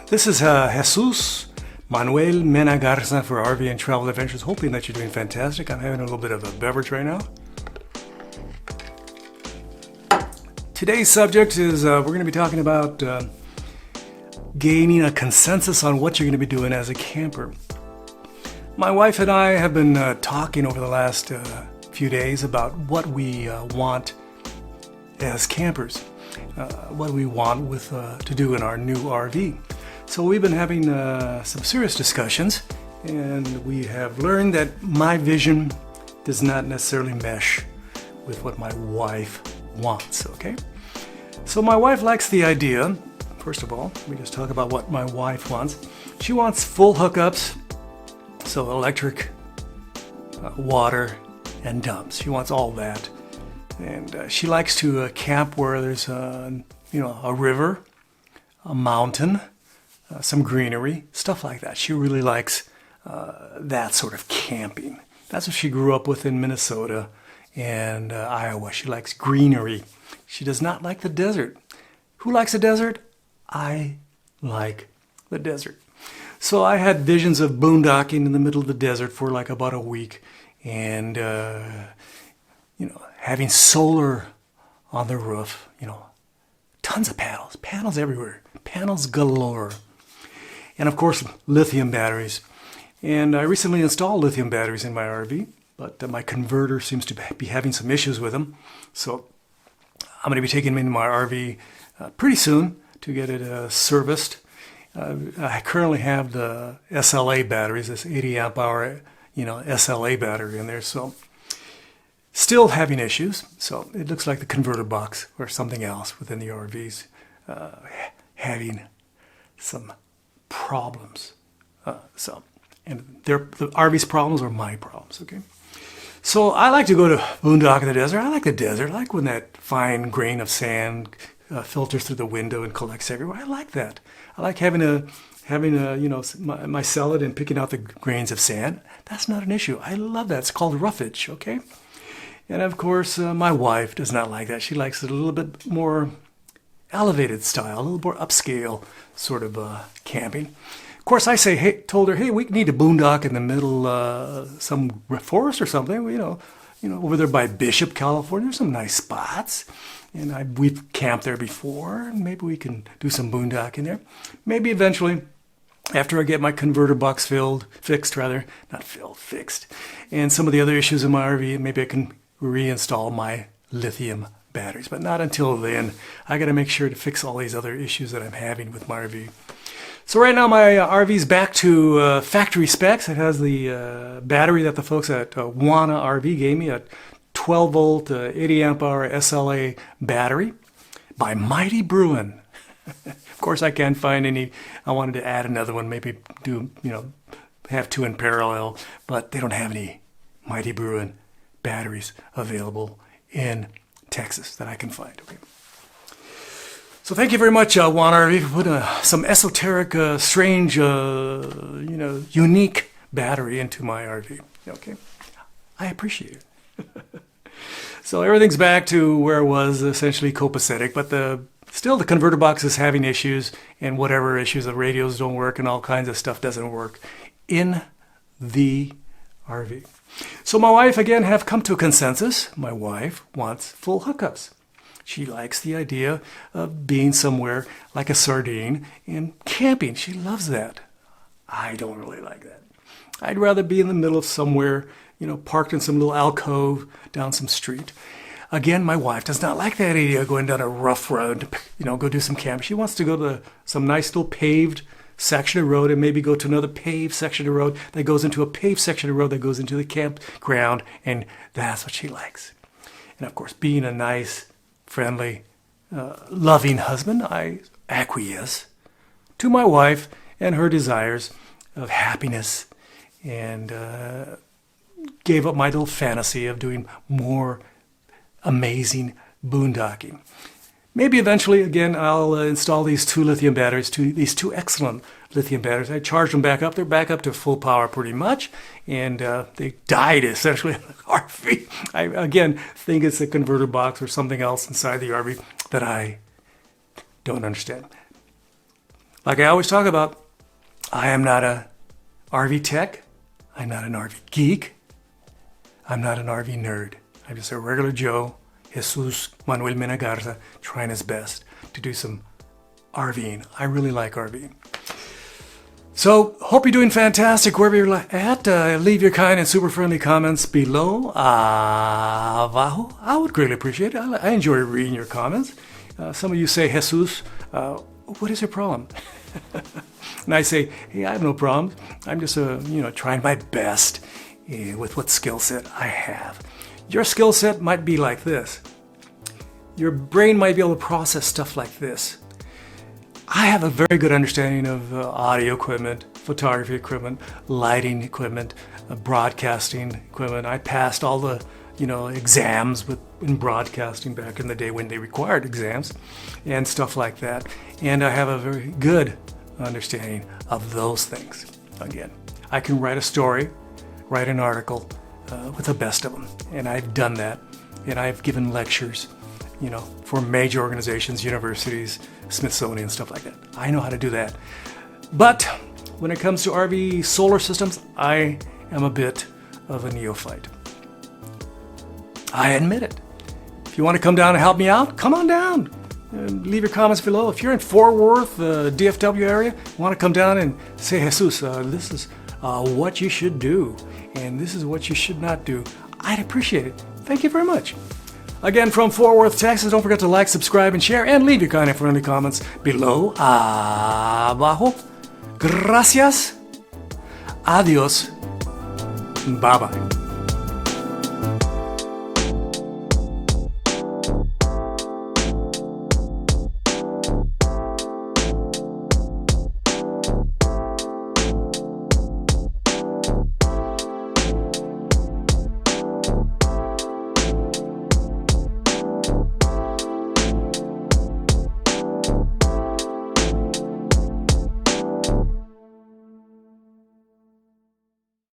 This is Jesus Manuel Mena Garza for RV and Travel Adventures. Hoping that you're doing fantastic. I'm having a little bit of a beverage right now. Today's subject is we're going to be talking about gaining a consensus on what you're going to be doing as a camper. My wife and I have been talking over the last few days about what we want as campers, what we want to do in our new RV. So we've been having some serious discussions, and we have learned that my vision does not necessarily mesh with what my wife wants, okay? So my wife likes the idea, first of all, we just talk about what my wife wants. She wants full hookups, so electric, water, and dumps. She wants all that. And she likes to camp where there's a river, a mountain, some greenery, stuff like that. She really likes that sort of camping. That's what she grew up with in Minnesota and Iowa. She likes greenery. She does not like the desert. Who likes the desert? I like the desert. So I had visions of boondocking in the middle of the desert for like about a week, and having solar on the roof, tons of panels everywhere, panels galore. And of course, lithium batteries. And I recently installed lithium batteries in my RV, but my converter seems to be having some issues with them. So I'm going to be taking them into my RV pretty soon to get it serviced. I currently have the SLA batteries, this 80 amp hour, SLA battery in there. So still having issues. So it looks like the converter box or something else within the RVs having some problems. And the RV's problems are my problems, okay? So I like to go to boondock in the desert. I like the desert. I like when that fine grain of sand filters through the window and collects everywhere. I like that. I like having my salad and picking out the grains of sand. That's not an issue. I love that. It's called roughage, okay? And of course, my wife does not like that. She likes it a little bit more elevated style, a little more upscale sort of camping. Of course, I told her, hey, we need a boondock in the middle, some forest or something. Over there by Bishop, California, there's some nice spots, and we've camped there before. And maybe we can do some boondocking there. Maybe eventually, after I get my converter box fixed, and some of the other issues in my RV, maybe I can reinstall my lithium batteries. But not until then. I got to make sure to fix all these other issues that I'm having with my RV. So right now my RV's back to factory specs. It has the battery that the folks at Wana RV gave me, a 12 volt 80 amp hour SLA battery by Mighty Bruin. Of course I can't find any. I wanted to add another one, maybe have two in parallel, but they don't have any Mighty Bruin batteries available in Texas that I can find. Okay. So thank you very much, Wana RV, for putting some esoteric, strange, unique battery into my RV. Okay, I appreciate it. So everything's back to where it was, essentially copacetic, but still the converter box is having issues, and whatever issues, the radios don't work, and all kinds of stuff doesn't work in the RV. So my wife, again, have come to a consensus. My wife wants full hookups. She likes the idea of being somewhere like a sardine and camping. She loves that. I don't really like that. I'd rather be in the middle of somewhere, parked in some little alcove down some street. Again, my wife does not like that idea of going down a rough road, go do some camping. She wants to go to some nice little paved section of road and maybe go to another paved section of road that goes into a paved section of road that goes into the campground, and that's what she likes. And of course, being a nice, friendly, loving husband, I acquiesce to my wife and her desires of happiness, and gave up my little fantasy of doing more amazing boondocking. Maybe eventually, again, I'll install these two lithium batteries, these two excellent lithium batteries. I charged them back up. They're back up to full power pretty much, and they died essentially in the RV. I, again, think it's a converter box or something else inside the RV that I don't understand. Like I always talk about, I am not a RV tech. I'm not an RV geek. I'm not an RV nerd. I'm just a regular Joe, Jesus Manuel Mena Garza, trying his best to do some RVing. I really like RVing. So, hope you're doing fantastic wherever you're at. Leave your kind and super friendly comments below. Abajo. I would greatly appreciate it. I enjoy reading your comments. Some of you say, Jesus, what is your problem? And I say, hey, I have no problems. I'm just, trying my best with what skill set I have. Your skill set might be like this. Your brain might be able to process stuff like this. I have a very good understanding of audio equipment, photography equipment, lighting equipment, broadcasting equipment. I passed all the, exams in broadcasting back in the day when they required exams and stuff like that. And I have a very good understanding of those things. Again, I can write a story, write an article with the best of them. And I've done that. And I've given lectures, for major organizations, universities, Smithsonian, stuff like that. I know how to do that. But when it comes to RV solar systems, I am a bit of a neophyte. I admit it. If you want to come down and help me out, come on down. Leave your comments below. If you're in Fort Worth, DFW area, want to come down and say, Jesus, this is what you should do, and this is what you should not do, I'd appreciate it. Thank you very much. Again, from Fort Worth, Texas, don't forget to like, subscribe, and share, and leave your kind and friendly comments below. Abajo. Gracias. Adios. Bye-bye.